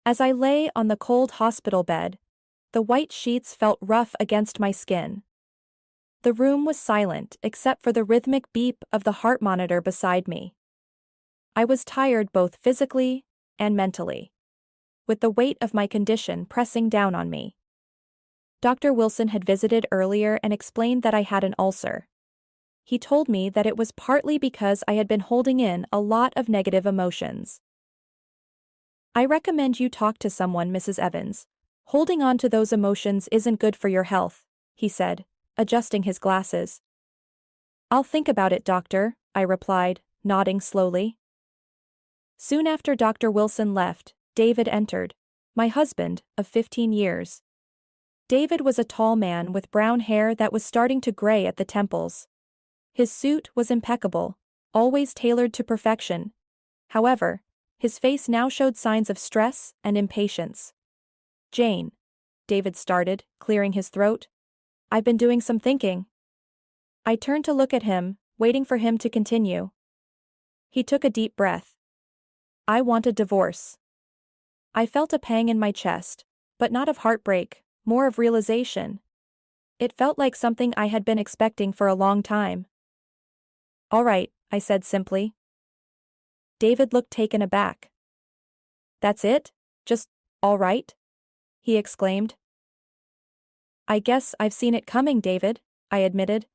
As I lay on the cold hospital bed, the white sheets felt rough against my skin. The room was silent except for the rhythmic beep of the heart monitor beside me. I was tired both physically and mentally, with the weight of my condition pressing down on me. Dr. Wilson had visited earlier and explained that I had an ulcer. He told me that it was partly because I had been holding in a lot of negative emotions. "I recommend you talk to someone, Mrs. Evans. Holding on to those emotions isn't good for your health," he said, adjusting his glasses. "I'll think about it, doctor," I replied, nodding slowly. Soon after Dr. Wilson left, David entered, my husband of 15 years. David was a tall man with brown hair that was starting to gray at the temples. His suit was impeccable, always tailored to perfection. However, his face now showed signs of stress and impatience. "Jane," David started, clearing his throat, "I've been doing some thinking." I turned to look at him, waiting for him to continue. He took a deep breath. "I want a divorce." I felt a pang in my chest, but not of heartbreak, more of realization. It felt like something I had been expecting for a long time. "All right," I said simply. David looked taken aback. "That's it? Just, all right?" he exclaimed. "I guess I've seen it coming, David," I admitted.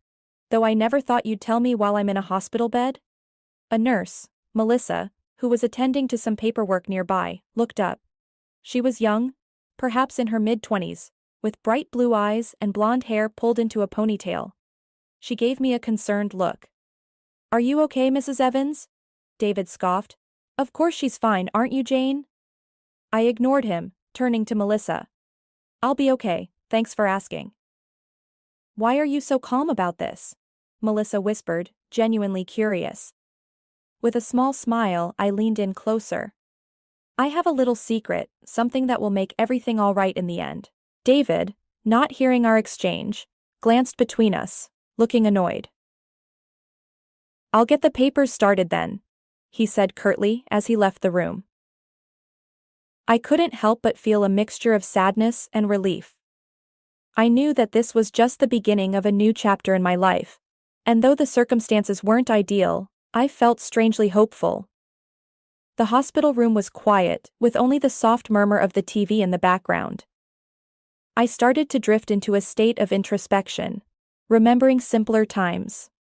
"Though I never thought you'd tell me while I'm in a hospital bed." A nurse, Melissa, who was attending to some paperwork nearby, looked up. She was young, perhaps in her mid-20s, with bright blue eyes and blonde hair pulled into a ponytail. She gave me a concerned look. "Are you okay, Mrs. Evans?" David scoffed. "Of course she's fine, aren't you, Jane?" I ignored him, turning to Melissa. "I'll be okay, thanks for asking." "Why are you so calm about this?" Melissa whispered, genuinely curious. With a small smile, I leaned in closer. "I have a little secret, something that will make everything all right in the end." David, not hearing our exchange, glanced between us, looking annoyed. "I'll get the papers started then," he said curtly as he left the room. I couldn't help but feel a mixture of sadness and relief. I knew that this was just the beginning of a new chapter in my life, and though the circumstances weren't ideal, I felt strangely hopeful. The hospital room was quiet, with only the soft murmur of the TV in the background. I started to drift into a state of introspection, remembering simpler times.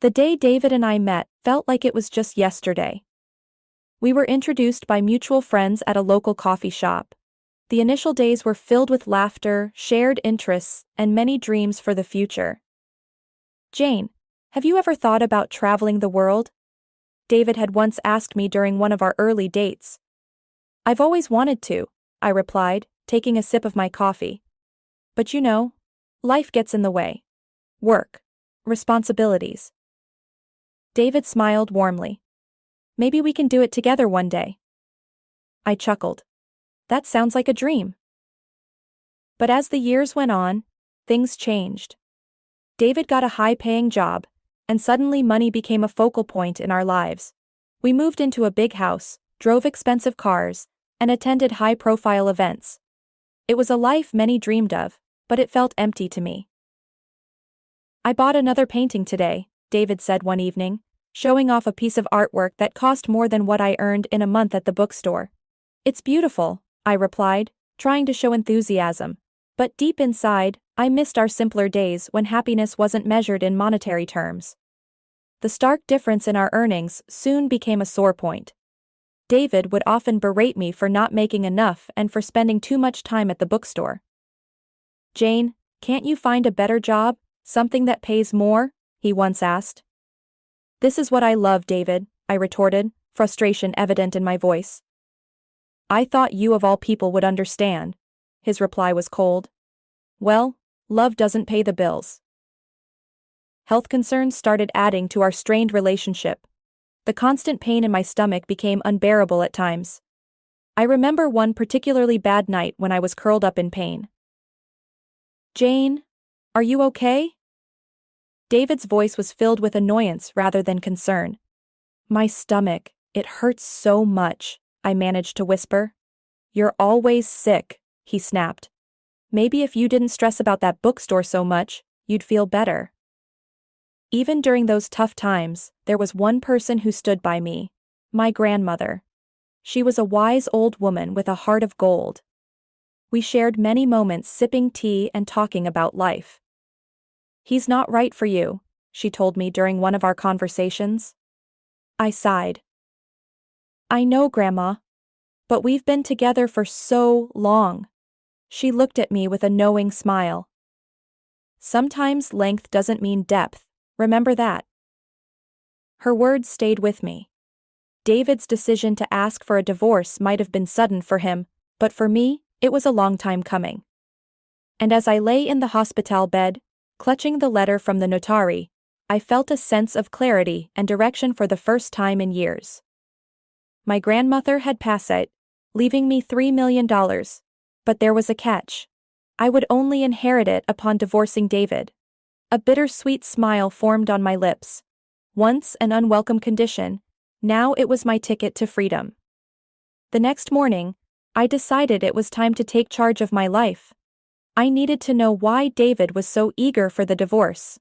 The day David and I met felt like it was just yesterday. We were introduced by mutual friends at a local coffee shop. The initial days were filled with laughter, shared interests, and many dreams for the future. "Jane, have you ever thought about traveling the world?" David had once asked me during one of our early dates. "I've always wanted to," I replied, taking a sip of my coffee. "But you know, life gets in the way. Work. Responsibilities." David smiled warmly. "Maybe we can do it together one day." I chuckled. That sounds like a dream. But as the years went on, things changed. David got a high-paying job, and suddenly money became a focal point in our lives. We moved into a big house, drove expensive cars, and attended high-profile events. It was a life many dreamed of, but it felt empty to me. "I bought another painting today," David said one evening, showing off a piece of artwork that cost more than what I earned in a month at the bookstore. "It's beautiful," I replied, trying to show enthusiasm, but deep inside, I missed our simpler days when happiness wasn't measured in monetary terms. The stark difference in our earnings soon became a sore point. David would often berate me for not making enough and for spending too much time at the bookstore. "Jane, can't you find a better job, something that pays more?" he once asked. "This is what I love, David," I retorted, frustration evident in my voice. "I thought you of all people would understand." His reply was cold. "Well, love doesn't pay the bills." Health concerns started adding to our strained relationship. The constant pain in my stomach became unbearable at times. I remember one particularly bad night when I was curled up in pain. "Jane, are you okay?" David's voice was filled with annoyance rather than concern. "My stomach, it hurts so much," I managed to whisper. You're always sick, he snapped. Maybe if you didn't stress about that bookstore so much, you'd feel better. Even during those tough times, there was one person who stood by me. My grandmother. She was a wise old woman with a heart of gold. We shared many moments sipping tea and talking about life. He's not right for you, she told me during one of our conversations. I sighed. I know, Grandma. But we've been together for so long. She looked at me with a knowing smile. Sometimes length doesn't mean depth, remember that. Her words stayed with me. David's decision to ask for a divorce might have been sudden for him, but for me, it was a long time coming. And as I lay in the hospital bed, clutching the letter from the notary, I felt a sense of clarity and direction for the first time in years. My grandmother had passed, leaving me $3 million, but there was a catch. I would only inherit it upon divorcing David. A bittersweet smile formed on my lips. Once an unwelcome condition, now it was my ticket to freedom. The next morning, I decided it was time to take charge of my life. I needed to know why David was so eager for the divorce.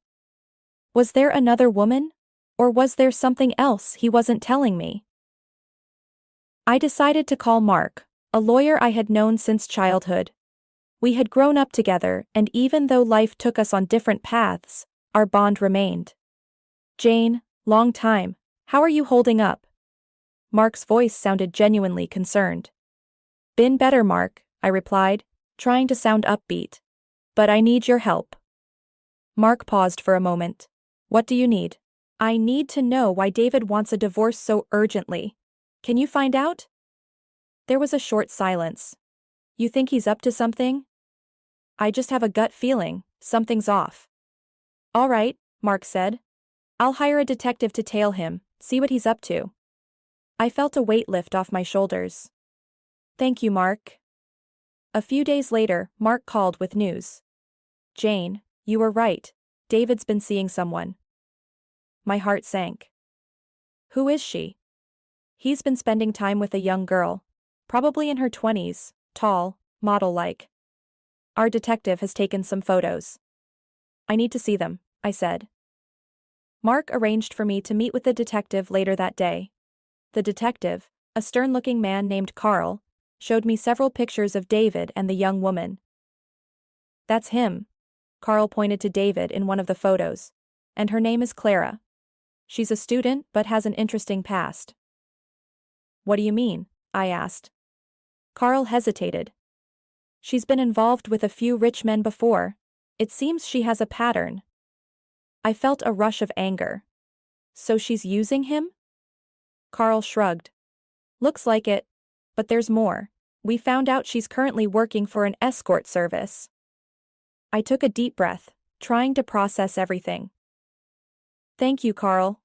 Was there another woman? Or was there something else he wasn't telling me? I decided to call Mark, a lawyer I had known since childhood. We had grown up together, and even though life took us on different paths, our bond remained. Jane, long time, how are you holding up? Mark's voice sounded genuinely concerned. Been better, Mark, I replied, trying to sound upbeat. But I need your help. Mark paused for a moment. What do you need? I need to know why David wants a divorce so urgently. Can you find out? There was a short silence. You think he's up to something? I just have a gut feeling, something's off. All right, Mark said. I'll hire a detective to tail him, see what he's up to. I felt a weight lift off my shoulders. Thank you, Mark. A few days later, Mark called with news. Jane, you were right. David's been seeing someone. My heart sank. Who is she? He's been spending time with a young girl, probably in her 20s, tall, model-like. Our detective has taken some photos. I need to see them, I said. Mark arranged for me to meet with the detective later that day. The detective, a stern-looking man named Carl, showed me several pictures of David and the young woman. That's him. Carl pointed to David in one of the photos. And her name is Clara. She's a student but has an interesting past. What do you mean? I asked. Carl hesitated. She's been involved with a few rich men before. It seems she has a pattern. I felt a rush of anger. So she's using him? Carl shrugged. Looks like it. But there's more. We found out she's currently working for an escort service. I took a deep breath, trying to process everything. Thank you, Carl.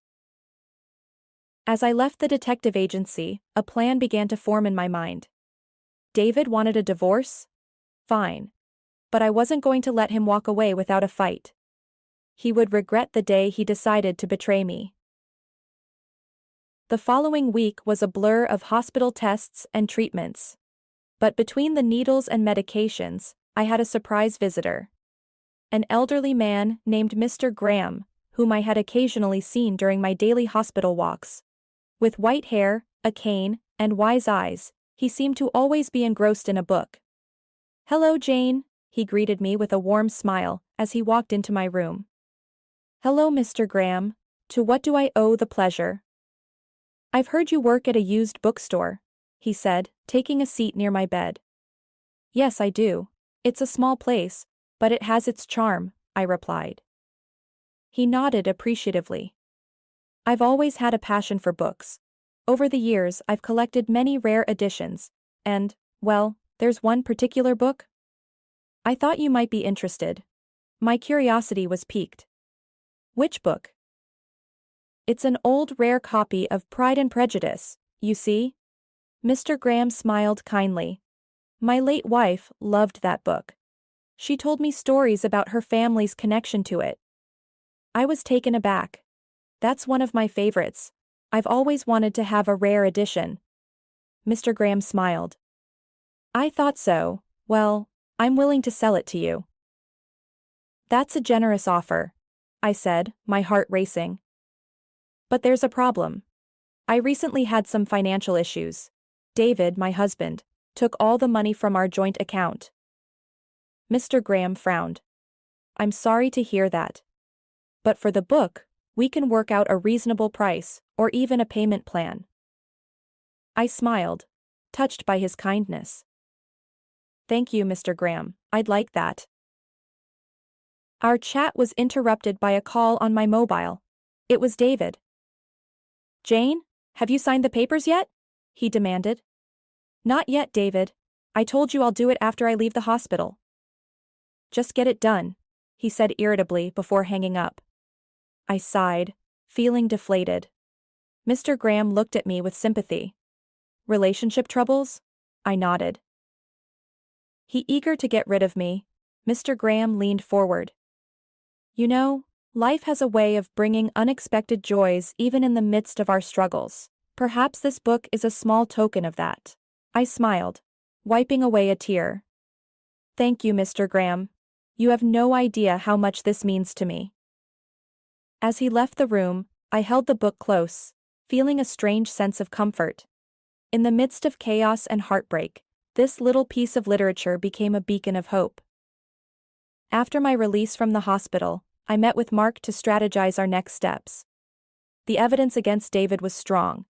As I left the detective agency, a plan began to form in my mind. David wanted a divorce? Fine. But I wasn't going to let him walk away without a fight. He would regret the day he decided to betray me. The following week was a blur of hospital tests and treatments. But between the needles and medications, I had a surprise visitor. An elderly man named Mr. Graham, whom I had occasionally seen during my daily hospital walks. With white hair, a cane, and wise eyes, he seemed to always be engrossed in a book. Hello, Jane, he greeted me with a warm smile as he walked into my room. Hello, Mr. Graham. To what do I owe the pleasure? I've heard you work at a used bookstore, he said, taking a seat near my bed. Yes, I do. It's a small place, but it has its charm, I replied. He nodded appreciatively. I've always had a passion for books. Over the years, I've collected many rare editions, and, well, there's one particular book. I thought you might be interested. My curiosity was piqued. Which book? It's an old rare copy of Pride and Prejudice, you see? Mr. Graham smiled kindly. My late wife loved that book. She told me stories about her family's connection to it. I was taken aback. That's one of my favorites. I've always wanted to have a rare edition. Mr. Graham smiled. I thought so. Well, I'm willing to sell it to you. That's a generous offer, I said, my heart racing. But there's a problem. I recently had some financial issues. David, my husband, took all the money from our joint account. Mr. Graham frowned. I'm sorry to hear that. But for the book, we can work out a reasonable price, or even a payment plan. I smiled, touched by his kindness. Thank you, Mr. Graham, I'd like that. Our chat was interrupted by a call on my mobile. It was David. Jane, have you signed the papers yet? He demanded. Not yet, David. I told you I'll do it after I leave the hospital. Just get it done, he said irritably before hanging up. I sighed, feeling deflated. Mr. Graham looked at me with sympathy. Relationship troubles? I nodded. He eager to get rid of me, Mr. Graham leaned forward. You know, life has a way of bringing unexpected joys even in the midst of our struggles. Perhaps this book is a small token of that. I smiled, wiping away a tear. Thank you, Mr. Graham. You have no idea how much this means to me. As he left the room, I held the book close, feeling a strange sense of comfort. In the midst of chaos and heartbreak, this little piece of literature became a beacon of hope. After my release from the hospital, I met with Mark to strategize our next steps. The evidence against David was strong,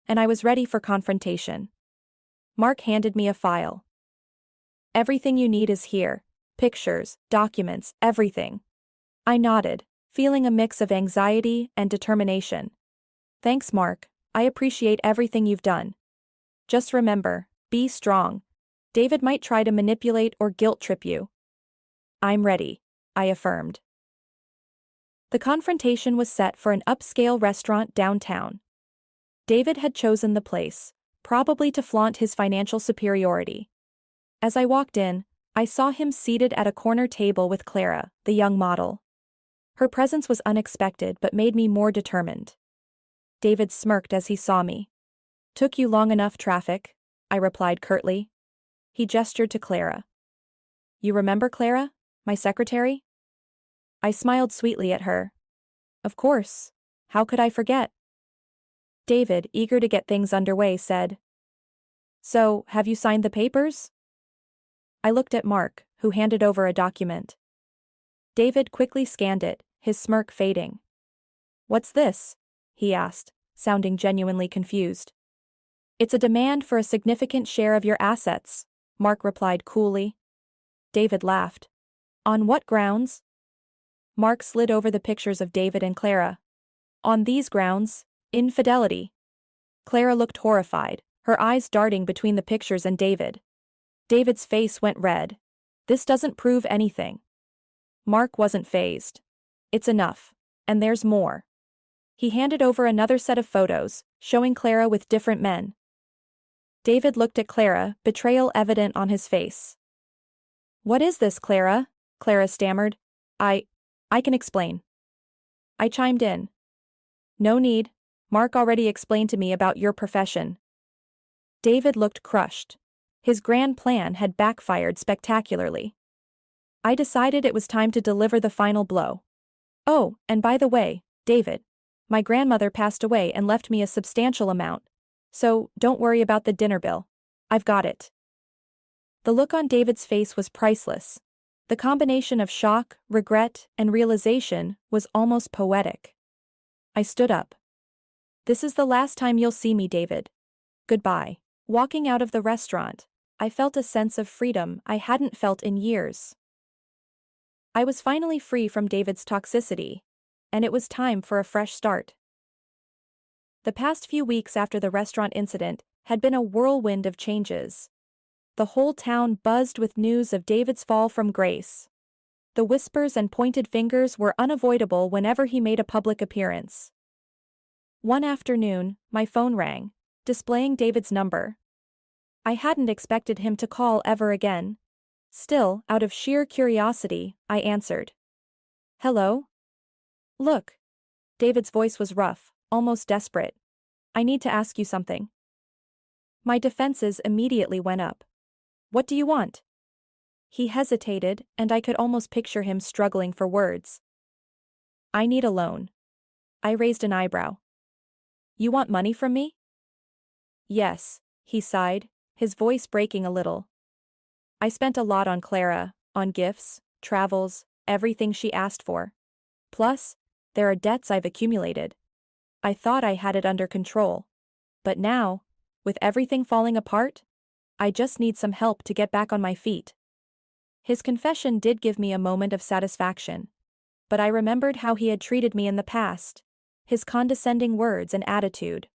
and I was ready for confrontation. Mark handed me a file. Everything you need is here. Pictures, documents, everything. I nodded, feeling a mix of anxiety and determination. Thanks, Mark. I appreciate everything you've done. Just remember, be strong. David might try to manipulate or guilt trip you. I'm ready, I affirmed. The confrontation was set for an upscale restaurant downtown. David had chosen the place, probably to flaunt his financial superiority. As I walked in, I saw him seated at a corner table with Clara, the young model. Her presence was unexpected but made me more determined. David smirked as he saw me. Took you long enough, traffic, I replied curtly. He gestured to Clara. You remember Clara, my secretary? I smiled sweetly at her. Of course. How could I forget? David, eager to get things underway, said. So, have you signed the papers? I looked at Mark, who handed over a document. David quickly scanned it, his smirk fading. What's this? He asked, sounding genuinely confused. It's a demand for a significant share of your assets, Mark replied coolly. David laughed. On what grounds? Mark slid over the pictures of David and Clara. On these grounds, infidelity. Clara looked horrified, her eyes darting between the pictures and David. David's face went red. This doesn't prove anything. Mark wasn't fazed. It's enough. And there's more. He handed over another set of photos, showing Clara with different men. David looked at Clara, betrayal evident on his face. What is this, Clara? Clara stammered. I can explain. I chimed in. No need. Mark already explained to me about your profession. David looked crushed. His grand plan had backfired spectacularly. I decided it was time to deliver the final blow. Oh, and by the way, David, my grandmother passed away and left me a substantial amount, so don't worry about the dinner bill. I've got it. The look on David's face was priceless. The combination of shock, regret, and realization was almost poetic. I stood up. This is the last time you'll see me, David. Goodbye. Walking out of the restaurant, I felt a sense of freedom I hadn't felt in years. I was finally free from David's toxicity, and it was time for a fresh start. The past few weeks after the restaurant incident had been a whirlwind of changes. The whole town buzzed with news of David's fall from grace. The whispers and pointed fingers were unavoidable whenever he made a public appearance. One afternoon, my phone rang, displaying David's number. I hadn't expected him to call ever again. Still, out of sheer curiosity, I answered. Hello? Look. David's voice was rough, almost desperate. I need to ask you something. My defenses immediately went up. What do you want? He hesitated, and I could almost picture him struggling for words. I need a loan. I raised an eyebrow. You want money from me? Yes, he sighed, his voice breaking a little. I spent a lot on Clara, on gifts, travels, everything she asked for. Plus, there are debts I've accumulated. I thought I had it under control. But now, with everything falling apart, I just need some help to get back on my feet. His confession did give me a moment of satisfaction. But I remembered how he had treated me in the past, his condescending words and attitude.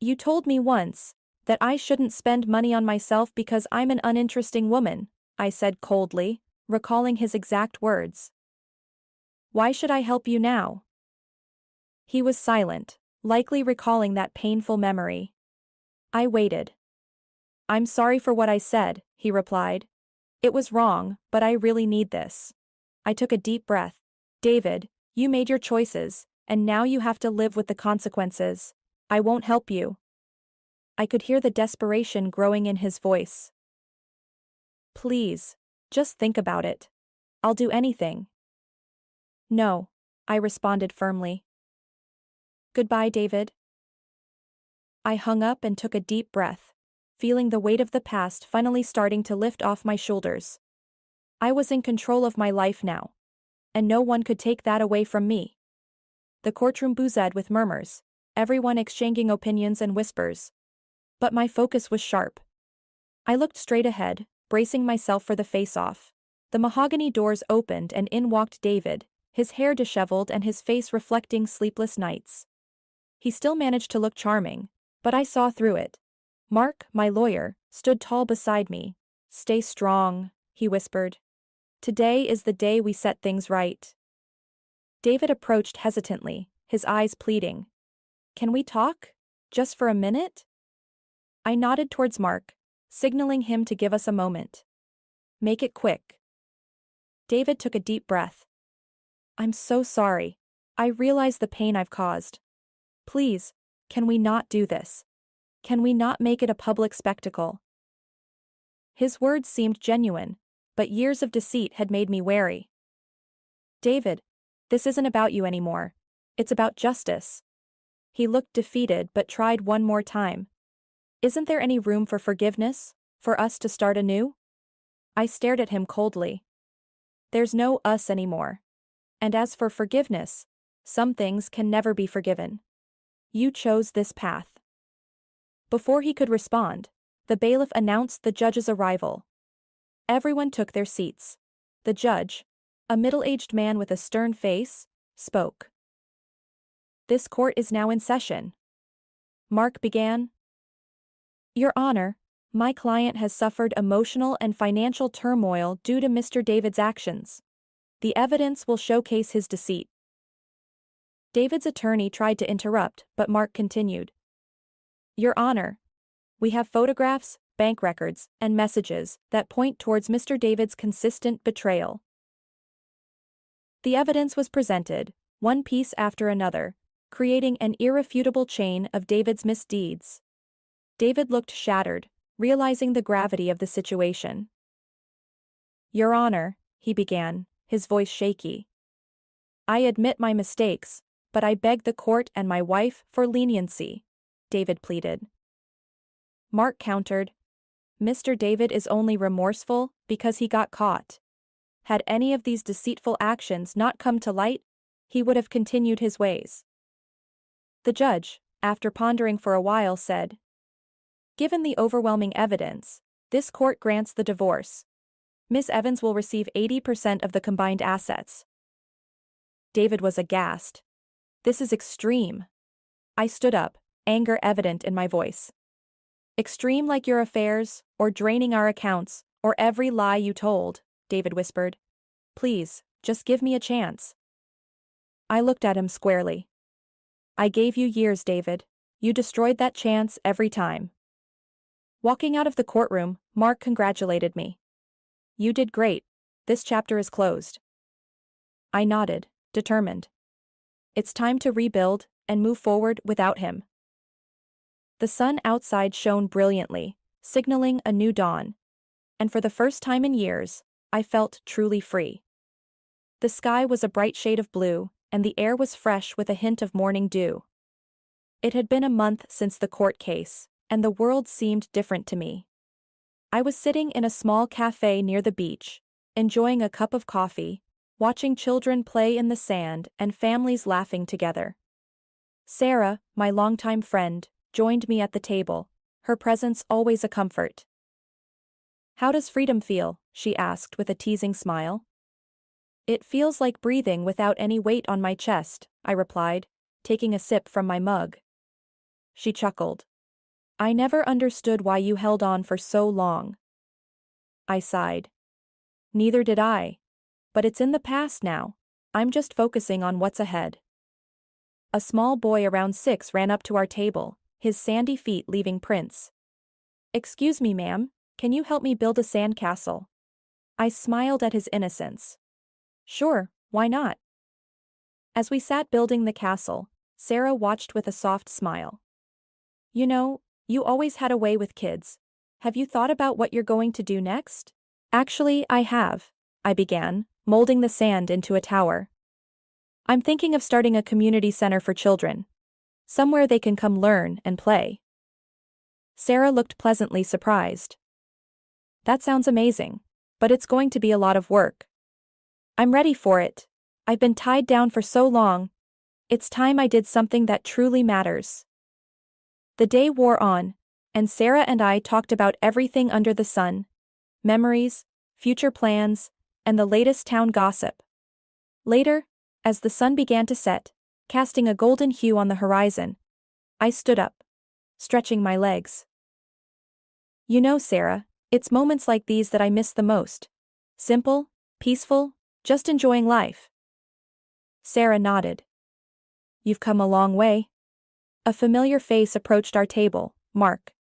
You told me once that I shouldn't spend money on myself because I'm an uninteresting woman, I said coldly, recalling his exact words. Why should I help you now? He was silent, likely recalling that painful memory. I waited. I'm sorry for what I said, he replied. It was wrong, but I really need this. I took a deep breath. David, you made your choices, and now you have to live with the consequences. I won't help you. I could hear the desperation growing in his voice. Please, just think about it. I'll do anything. No, I responded firmly. Goodbye, David. I hung up and took a deep breath, feeling the weight of the past finally starting to lift off my shoulders. I was in control of my life now, and no one could take that away from me. The courtroom buzzed with murmurs, everyone exchanging opinions and whispers. But my focus was sharp. I looked straight ahead, bracing myself for the face-off. The mahogany doors opened and in walked David, his hair disheveled and his face reflecting sleepless nights. He still managed to look charming, but I saw through it. Mark, my lawyer, stood tall beside me. Stay strong, he whispered. Today is the day we set things right. David approached hesitantly, his eyes pleading. Can we talk? Just for a minute? I nodded towards Mark, signaling him to give us a moment. Make it quick. David took a deep breath. I'm so sorry. I realize the pain I've caused. Please, can we not do this? Can we not make it a public spectacle? His words seemed genuine, but years of deceit had made me wary. David, this isn't about you anymore. It's about justice. He looked defeated but tried one more time. Isn't there any room for forgiveness, for us to start anew? I stared at him coldly. There's no us anymore. And as for forgiveness, some things can never be forgiven. You chose this path. Before he could respond, the bailiff announced the judge's arrival. Everyone took their seats. The judge, a middle-aged man with a stern face, spoke. This court is now in session. Mark began. Your Honor, my client has suffered emotional and financial turmoil due to Mr. David's actions. The evidence will showcase his deceit. David's attorney tried to interrupt, but Mark continued. Your Honor, we have photographs, bank records, and messages that point towards Mr. David's consistent betrayal. The evidence was presented, one piece after another, creating an irrefutable chain of David's misdeeds. David looked shattered, realizing the gravity of the situation. Your Honor, he began, his voice shaky. I admit my mistakes, but I beg the court and my wife for leniency, David pleaded. Mark countered. Mr. David is only remorseful because he got caught. Had any of these deceitful actions not come to light, he would have continued his ways. The judge, after pondering for a while, said, Given the overwhelming evidence, this court grants the divorce. Miss Evans will receive 80% of the combined assets. David was aghast. This is extreme. I stood up, anger evident in my voice. Extreme like your affairs, or draining our accounts, or every lie you told, David whispered. Please, just give me a chance. I looked at him squarely. I gave you years, David. You destroyed that chance every time. Walking out of the courtroom, Mark congratulated me. You did great. This chapter is closed. I nodded, determined. It's time to rebuild and move forward without him. The sun outside shone brilliantly, signaling a new dawn. And for the first time in years, I felt truly free. The sky was a bright shade of blue, and the air was fresh with a hint of morning dew. It had been a month since the court case, and the world seemed different to me. I was sitting in a small cafe near the beach, enjoying a cup of coffee, watching children play in the sand and families laughing together. Sarah, my longtime friend, joined me at the table, her presence always a comfort. "How does freedom feel?" she asked with a teasing smile. "It feels like breathing without any weight on my chest," I replied, taking a sip from my mug. She chuckled. "I never understood why you held on for so long." I sighed. "Neither did I. But it's in the past now. I'm just focusing on what's ahead." A small boy around 6 ran up to our table, his sandy feet leaving prints. "Excuse me, ma'am, can you help me build a sandcastle?" I smiled at his innocence. "Sure, why not?" As we sat building the castle, Sarah watched with a soft smile. "You know, you always had a way with kids. Have you thought about what you're going to do next?" "Actually, I have," I began, molding the sand into a tower. "I'm thinking of starting a community center for children. Somewhere they can come learn and play." Sarah looked pleasantly surprised. "That sounds amazing, but it's going to be a lot of work." "I'm ready for it. I've been tied down for so long. It's time I did something that truly matters." The day wore on, and Sarah and I talked about everything under the sun: memories, future plans, and the latest town gossip. Later, as the sun began to set, casting a golden hue on the horizon, I stood up, stretching my legs. "You know, Sarah, it's moments like these that I miss the most. Simple, peaceful, just enjoying life." Sarah nodded. "You've come a long way." A familiar face approached our table, Mark.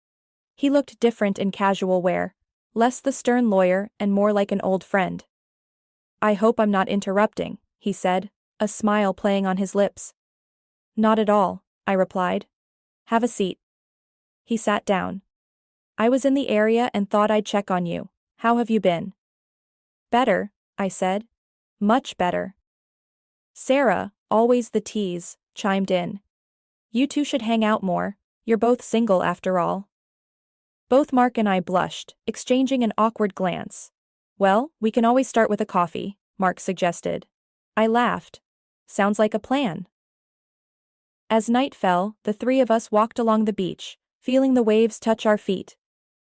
He looked different in casual wear, less the stern lawyer and more like an old friend. "I hope I'm not interrupting," he said, a smile playing on his lips. "Not at all," I replied. "Have a seat." He sat down. "I was in the area and thought I'd check on you. How have you been?" "Better," I said. "Much better." Sarah, always the tease, chimed in. "You two should hang out more, you're both single after all." Both Mark and I blushed, exchanging an awkward glance. "Well, we can always start with a coffee," Mark suggested. I laughed. "Sounds like a plan." As night fell, the three of us walked along the beach, feeling the waves touch our feet,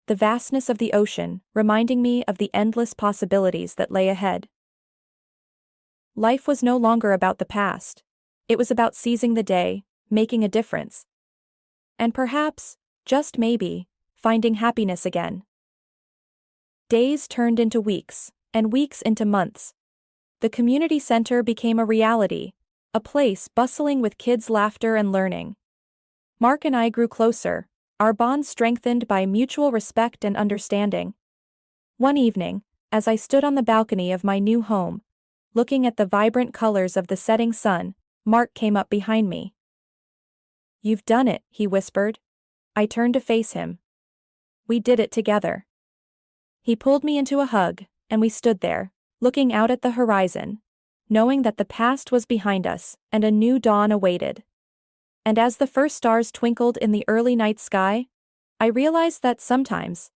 the vastness of the ocean reminding me of the endless possibilities that lay ahead. Life was no longer about the past. It was about seizing the day, making a difference. And perhaps, just maybe, finding happiness again. Days turned into weeks, and weeks into months. The community center became a reality, a place bustling with kids' laughter and learning. Mark and I grew closer, our bond strengthened by mutual respect and understanding. One evening, as I stood on the balcony of my new home, looking at the vibrant colors of the setting sun, Mark came up behind me. "You've done it," he whispered. I turned to face him. "We did it together." He pulled me into a hug, and we stood there, looking out at the horizon, knowing that the past was behind us and a new dawn awaited. And as the first stars twinkled in the early night sky, I realized that sometimes,